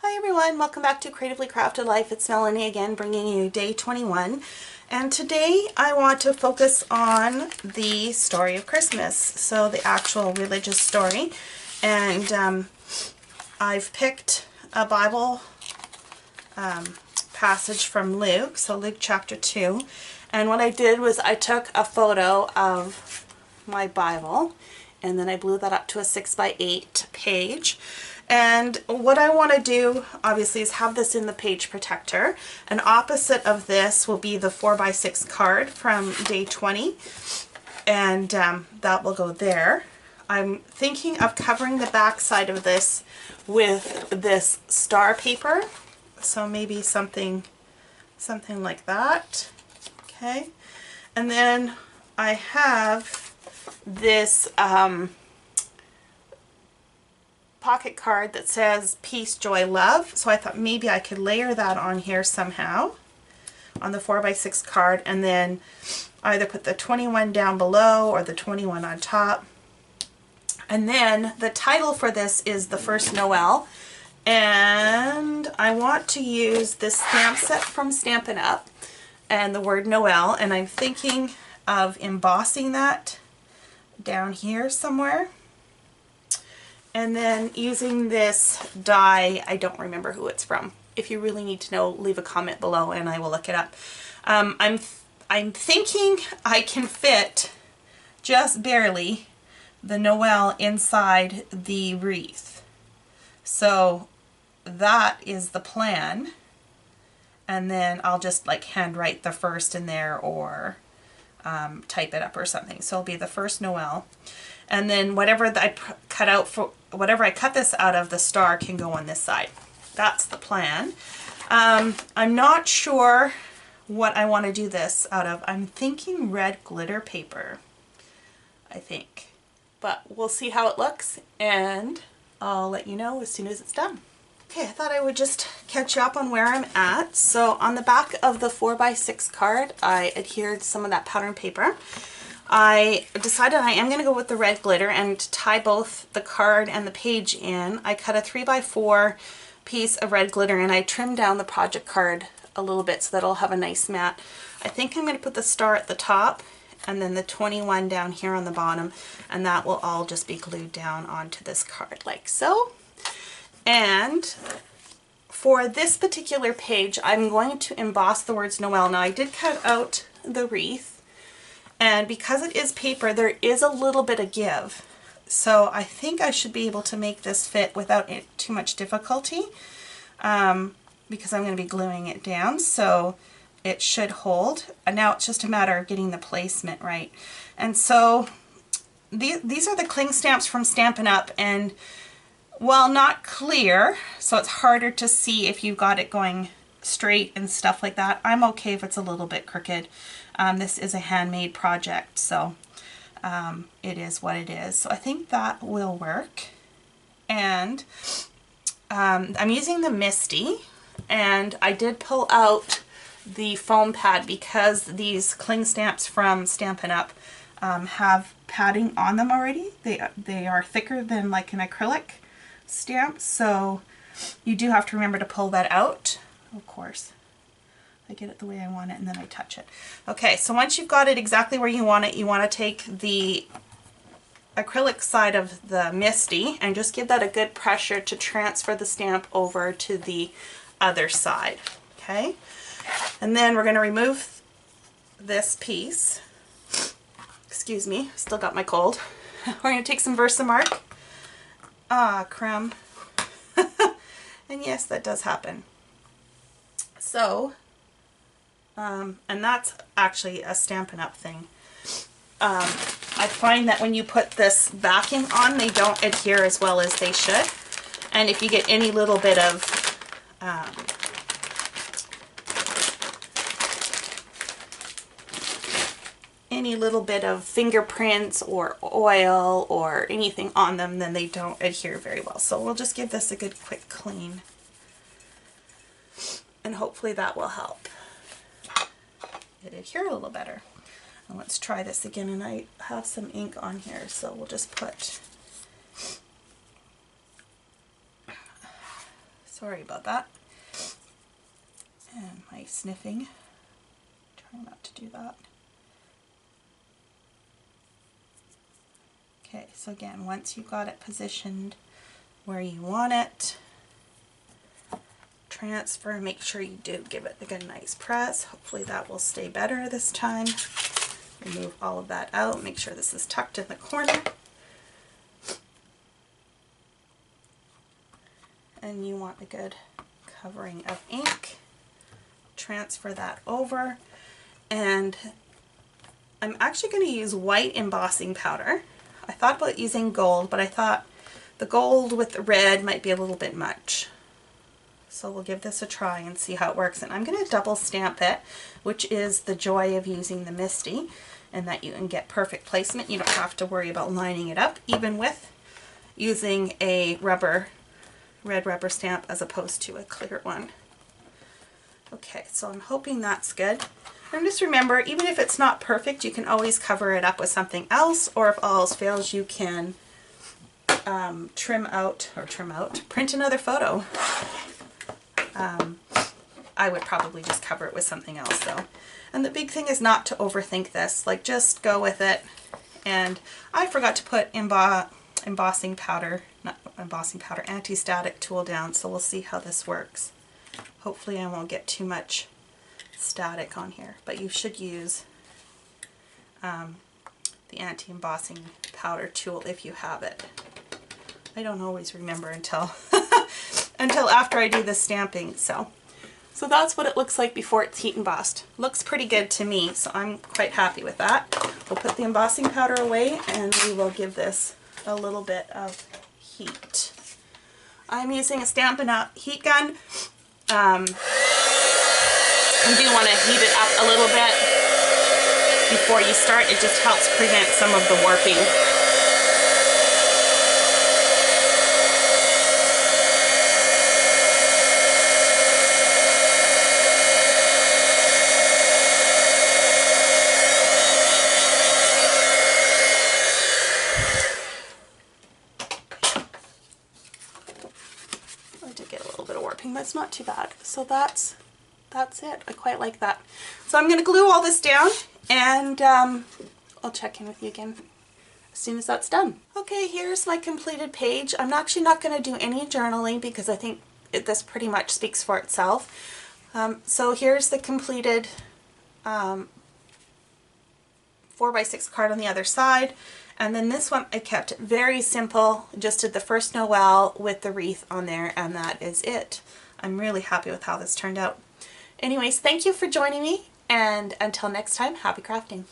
Hi everyone, welcome back to Creatively Crafted Life. It's Melanie again, bringing you day 21. And today I want to focus on the story of Christmas, so the actual religious story. And I've picked a Bible passage from Luke, so Luke chapter 2. And what I did was I took a photo of my Bible, and then I blew that up to a 6x8 page. And what I want to do, obviously, is have this in the page protector. And opposite of this will be the 4x6 card from day 20. And that will go there. I'm thinking of covering the back side of this with this star paper. So maybe something like that. Okay. And then I have this pocket card that says peace, joy, love. So I thought maybe I could layer that on here somehow on the 4x6 card, and then either put the 21 down below or the 21 on top. And then the title for this is The First Noel, and I want to use this stamp set from Stampin' Up! And the word Noel, and I'm thinking of embossing that down here somewhere. And then using this die, I don't remember who it's from. If you really need to know, leave a comment below and I will look it up. I'm thinking I can fit just barely the Noel inside the wreath. So that is the plan. And then I'll just like handwrite the first in there or type it up or something. So it'll be the first Noel. And then whatever I cut out for whatever I cut this out of, the star can go on this side. That's the plan. I'm not sure what I want to do this out of. I'm thinking red glitter paper, I think. But we'll see how it looks, and I'll let you know as soon as it's done. Okay, I thought I would just catch up on where I'm at. So on the back of the 4x6 card, I adhered some of that pattern paper. I decided I am going to go with the red glitter and tie both the card and the page in. I cut a 3x4 piece of red glitter and I trimmed down the project card a little bit so that it'll have a nice mat. I think I'm going to put the star at the top and then the 21 down here on the bottom, and that will all just be glued down onto this card like so. And for this particular page, I'm going to emboss the words Noel. Now I did cut out the wreath, and because it is paper, there is a little bit of give. So I think I should be able to make this fit without too much difficulty, because I'm going to be gluing it down, so it should hold. And now it's just a matter of getting the placement right. And so these are the cling stamps from Stampin' Up! And while not clear, so it's harder to see if you've got it going straight and stuff like that, I'm okay if it's a little bit crooked. This is a handmade project, so it is what it is. So I think that will work. And I'm using the Misty, and I did pull out the foam pad because these cling stamps from Stampin' Up! Have padding on them already. They are thicker than like an acrylic stamp, so you do have to remember to pull that out, of course. I get it the way I want it and then I touch it. Okay, so once you've got it exactly where you want it, you want to take the acrylic side of the Misty and just give that a good pressure to transfer the stamp over to the other side. Okay, and then we're going to remove this piece. Excuse me, still got my cold. We're going to take some Versamark. Ah, crumb. And yes, that does happen. So, and that's actually a Stampin' Up! Thing. I find that when you put this backing on, they don't adhere as well as they should. And if you get any little bit of fingerprints or oil or anything on them, then they don't adhere very well. So we'll just give this a good quick clean, and hopefully that will help it adhere a little better. And let's try this again, and I have some ink on here, so we'll just put Sorry about that. And my sniffing. Trying not to do that. Okay, so again, once you've got it positioned where you want it, transfer, make sure you do give it a good nice press. Hopefully that will stay better this time. Remove all of that out, make sure this is tucked in the corner. And you want a good covering of ink. Transfer that over, and I'm actually going to use white embossing powder. I thought about using gold, but I thought the gold with the red might be a little bit much. So we'll give this a try and see how it works. And I'm going to double stamp it, which is the joy of using the Misty, and that you can get perfect placement. You don't have to worry about lining it up, even with using a red rubber stamp as opposed to a clear one. Okay, so I'm hoping that's good. And just remember, even if it's not perfect, you can always cover it up with something else, or if all else fails, you can print another photo. I would probably just cover it with something else though. And the big thing is not to overthink this, like just go with it. And I forgot to put embossing powder, anti-static tool down, so we'll see how this works. Hopefully I won't get too much static on here, but you should use the anti-embossing powder tool if you have it. I don't always remember until until after I do the stamping. So that's what it looks like before it's heat embossed. Looks pretty good to me, so I'm quite happy with that. We'll put the embossing powder away and we will give this a little bit of heat. I'm using a Stampin' Up! Heat gun. You do want to heat it up a little bit before you start. It just helps prevent some of the warping. I did get a little bit of warping, but it's not too bad. So that's it. I quite like that. So I'm going to glue all this down, and I'll check in with you again as soon as that's done. Okay, here's my completed page. I'm actually not going to do any journaling because I think this pretty much speaks for itself. So here's the completed 4x6 card on the other side. And then this one I kept very simple, just did the first Noel with the wreath on there, and that is it. I'm really happy with how this turned out. Anyways, thank you for joining me, and until next time, happy crafting.